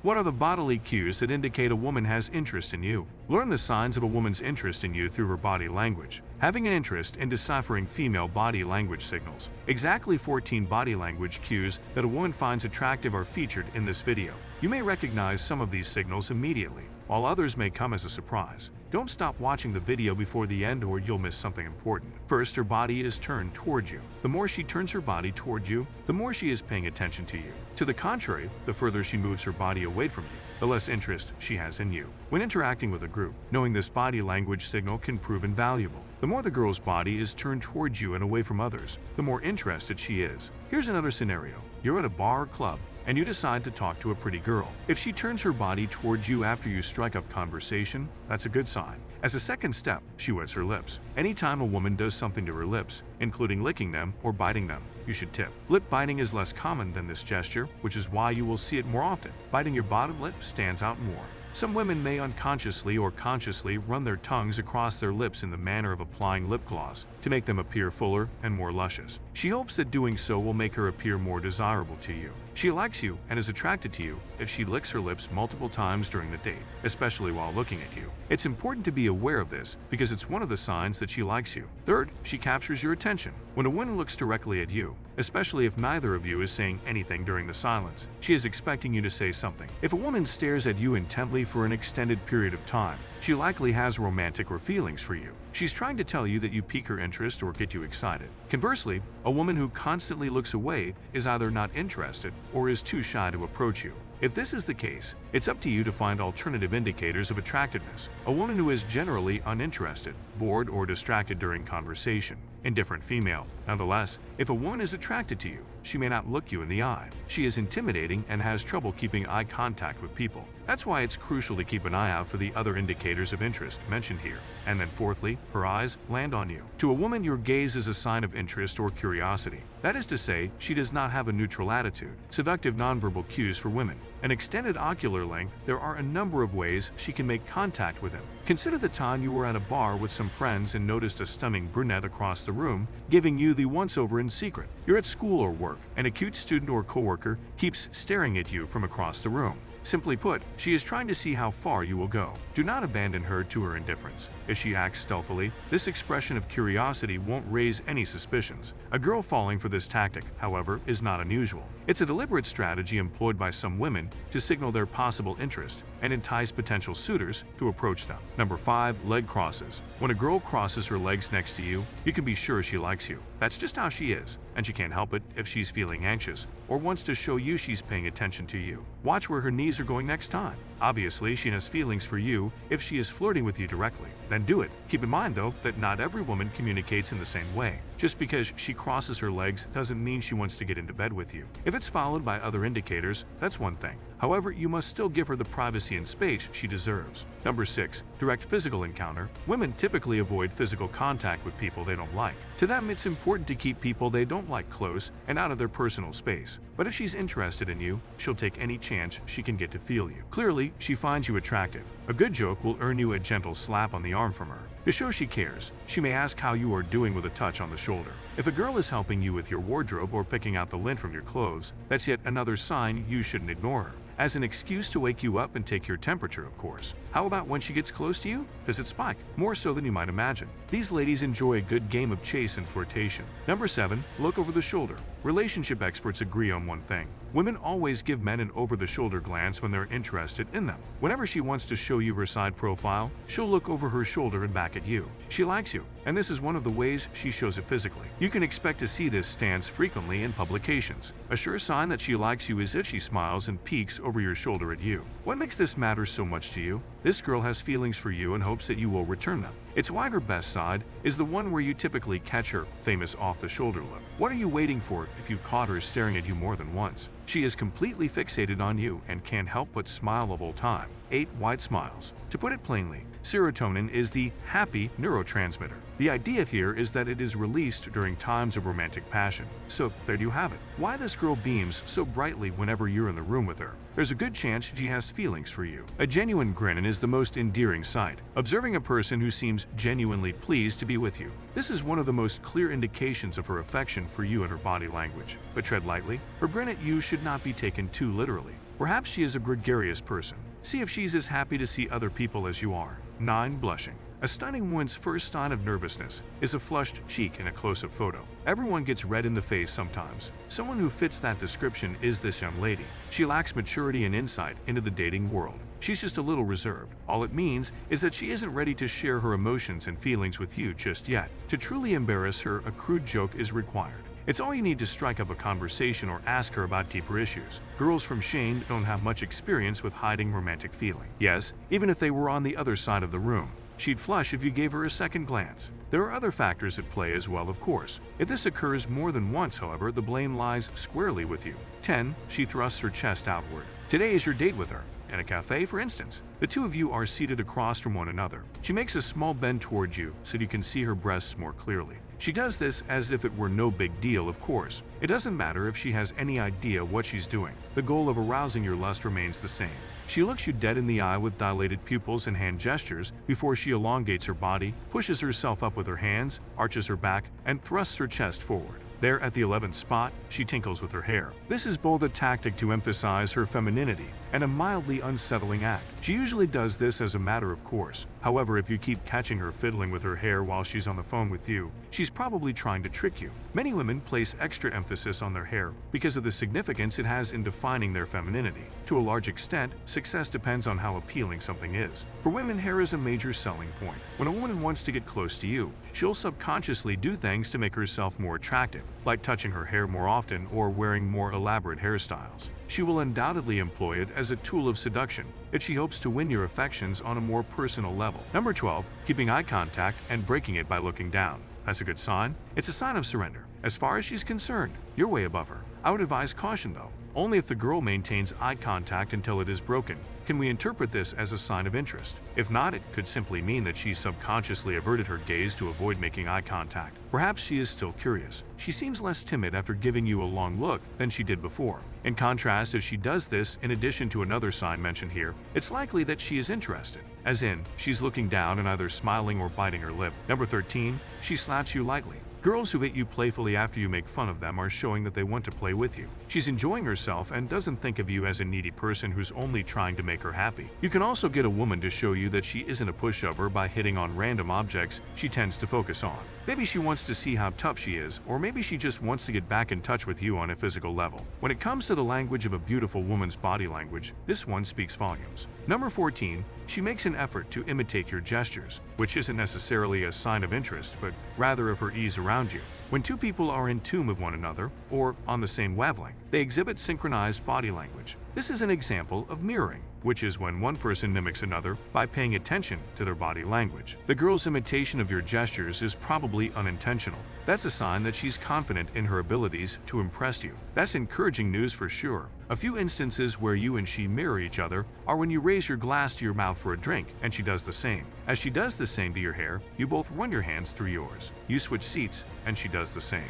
What are the bodily cues that indicate a woman has interest in you? Learn the signs of a woman's interest in you through her body language. Having an interest in deciphering female body language signals. Exactly 14 body language cues that a woman finds attractive are featured in this video. You may recognize some of these signals immediately, while others may come as a surprise. Don't stop watching the video before the end or you'll miss something important. First, her body is turned toward you. The more she turns her body toward you, the more she is paying attention to you. To the contrary, the further she moves her body away from you, the less interest she has in you. When interacting with a group, knowing this body language signal can prove invaluable. The more the girl's body is turned towards you and away from others, the more interested she is. Here's another scenario. You're at a bar or club, and you decide to talk to a pretty girl. If she turns her body towards you after you strike up conversation, that's a good sign. As a second step, she wets her lips. Anytime a woman does something to her lips, including licking them or biting them, you should tip. Lip biting is less common than this gesture, which is why you will see it more often. Biting your bottom lip stands out more. Some women may unconsciously or consciously run their tongues across their lips in the manner of applying lip gloss to make them appear fuller and more luscious. She hopes that doing so will make her appear more desirable to you. She likes you and is attracted to you if she licks her lips multiple times during the date, especially while looking at you. It's important to be aware of this because it's one of the signs that she likes you. Third, she captures your attention. When a woman looks directly at you, especially if neither of you is saying anything during the silence, she is expecting you to say something. If a woman stares at you intently for an extended period of time, she likely has romantic or feelings for you. She's trying to tell you that you pique her interest or get you excited. Conversely, a woman who constantly looks away is either not interested or is too shy to approach you. If this is the case, it's up to you to find alternative indicators of attractiveness. A woman who is generally uninterested, bored, or distracted during conversation. Indifferent female. Nonetheless, if a woman is attracted to you, she may not look you in the eye. She is intimidating and has trouble keeping eye contact with people. That's why it's crucial to keep an eye out for the other indicators of interest mentioned here. And then fourthly, her eyes land on you. To a woman, your gaze is a sign of interest or curiosity. That is to say, she does not have a neutral attitude. Seductive nonverbal cues for women. An extended ocular length, there are a number of ways she can make contact with him. Consider the time you were at a bar with some friends and noticed a stunning brunette across the room, giving you the once-over in secret. You're at school or work, and a cute student or coworker keeps staring at you from across the room. Simply put, she is trying to see how far you will go. Do not abandon her to her indifference. If she acts stealthily, this expression of curiosity won't raise any suspicions. A girl falling for this tactic, however, is not unusual. It's a deliberate strategy employed by some women to signal their possible interest and entice potential suitors to approach them. Number 5. Leg crosses. When a girl crosses her legs next to you, you can be sure she likes you. That's just how she is, and she can't help it if she's feeling anxious or wants to show you she's paying attention to you. Watch where her knees are going next time. Obviously, she has feelings for you if she is flirting with you directly. Then do it. Keep in mind, though, that not every woman communicates in the same way. Just because she crosses her legs doesn't mean she wants to get into bed with you. If it's followed by other indicators, that's one thing. However, you must still give her the privacy and space she deserves. Number 6. Direct physical encounter. Women typically avoid physical contact with people they don't like. To them, it's important to keep people they don't like close and out of their personal space. But if she's interested in you, she'll take any chance she can get to feel you. Clearly, she finds you attractive. A good joke will earn you a gentle slap on the arm from her. To show she cares, she may ask how you are doing with a touch on the shoulder. If a girl is helping you with your wardrobe or picking out the lint from your clothes, that's yet another sign you shouldn't ignore her. As an excuse to wake you up and take your temperature, of course. How about when she gets close to you? Does it spike? More so than you might imagine. These ladies enjoy a good game of chase and flirtation. Number 7. Look over the shoulder. Relationship experts agree on one thing. Women always give men an over-the-shoulder glance when they're interested in them. Whenever she wants to show you her side profile, she'll look over her shoulder and back at you. She likes you, and this is one of the ways she shows it physically. You can expect to see this stance frequently in publications. A sure sign that she likes you is if she smiles and peeks over your shoulder at you. What makes this matter so much to you? This girl has feelings for you and hopes that you will return them. It's why her best side is the one where you typically catch her famous off-the-shoulder look. What are you waiting for if you've caught her staring at you more than once? She is completely fixated on you and can't help but smile the whole time. 8. Wide smiles. To put it plainly, serotonin is the happy neurotransmitter. The idea here is that it is released during times of romantic passion. So there you have it. Why this girl beams so brightly whenever you're in the room with her. There's a good chance she has feelings for you. A genuine grin is the most endearing sight. Observing a person who seems genuinely pleased to be with you. This is one of the most clear indications of her affection for you and her body language. But tread lightly. Her grin at you should not be taken too literally. Perhaps she is a gregarious person. See if she's as happy to see other people as you are. 9. Blushing. A stunning woman's first sign of nervousness is a flushed cheek in a close-up photo. Everyone gets red in the face sometimes. Someone who fits that description is this young lady. She lacks maturity and insight into the dating world. She's just a little reserved. All it means is that she isn't ready to share her emotions and feelings with you just yet. To truly embarrass her, a crude joke is required. It's all you need to strike up a conversation or ask her about deeper issues. Girls from Shane don't have much experience with hiding romantic feeling. Yes, even if they were on the other side of the room. She'd flush if you gave her a second glance. There are other factors at play as well, of course. If this occurs more than once, however, the blame lies squarely with you. 10. She thrusts her chest outward. Today is your date with her. In a cafe, for instance. The two of you are seated across from one another. She makes a small bend toward you so you can see her breasts more clearly. She does this as if it were no big deal, of course. It doesn't matter if she has any idea what she's doing. The goal of arousing your lust remains the same. She looks you dead in the eye with dilated pupils and hand gestures before she elongates her body, pushes herself up with her hands, arches her back, and thrusts her chest forward. There at the 11th spot, she tinkles with her hair. This is both a tactic to emphasize her femininity and a mildly unsettling act. She usually does this as a matter of course. However, if you keep catching her fiddling with her hair while she's on the phone with you, she's probably trying to trick you. Many women place extra emphasis on their hair because of the significance it has in defining their femininity. To a large extent, success depends on how appealing something is. For women, hair is a major selling point. When a woman wants to get close to you, she'll subconsciously do things to make herself more attractive, like touching her hair more often or wearing more elaborate hairstyles. She will undoubtedly employ it as a tool of seduction if she hopes to win your affections on a more personal level. Number 12. Keeping eye contact and breaking it by looking down. That's a good sign. It's a sign of surrender. As far as she's concerned, you're way above her. I would advise caution though. Only if the girl maintains eye contact until it is broken can we interpret this as a sign of interest. If not, it could simply mean that she subconsciously averted her gaze to avoid making eye contact. Perhaps she is still curious. She seems less timid after giving you a long look than she did before. In contrast, if she does this in addition to another sign mentioned here, it's likely that she is interested. As in, she's looking down and either smiling or biting her lip. Number 13. She slaps you lightly. Girls who hit you playfully after you make fun of them are showing that they want to play with you. She's enjoying herself and doesn't think of you as a needy person who's only trying to make her happy. You can also get a woman to show you that she isn't a pushover by hitting on random objects she tends to focus on. Maybe she wants to see how tough she is, or maybe she just wants to get back in touch with you on a physical level. When it comes to the language of a beautiful woman's body language, this one speaks volumes. Number 14. She makes an effort to imitate your gestures, which isn't necessarily a sign of interest, but rather of her ease around you. When two people are in tune with one another, or on the same wavelength, they exhibit synchronized body language. This is an example of mirroring, which is when one person mimics another by paying attention to their body language. The girl's imitation of your gestures is probably unintentional. That's a sign that she's confident in her abilities to impress you. That's encouraging news for sure. A few instances where you and she mirror each other are when you raise your glass to your mouth for a drink and she does the same. As she does the same to your hair, you both run your hands through yours. You switch seats and she does the same.